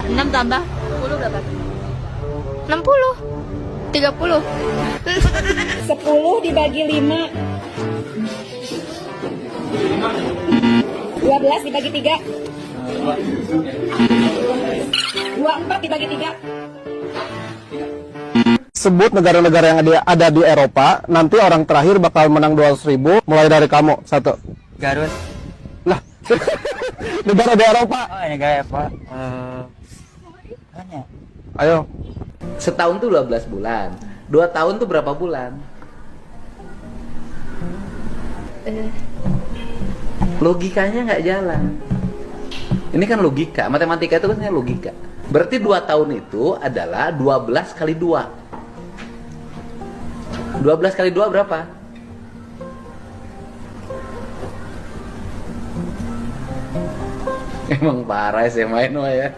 6 tambah 10 berapa? 60. 30. 10 dibagi 5. 12 dibagi 3. 24 dibagi 3. Sebut negara-negara yang ada di Eropa, nanti orang terakhir bakal menang 200.000 mulai dari kamu. 1. Garut. Lah, negara di Eropa. Oh, negara apa? Tanya. Ayo. Setahun tuh 12 bulan. 2 tahun tuh berapa bulan? Logikanya nggak jalan. Ini kan logika, matematika itu kan logika. Berarti 2 tahun itu adalah 12 kali 2. 12 kali 2 berapa? Emang parah SMA itu ya.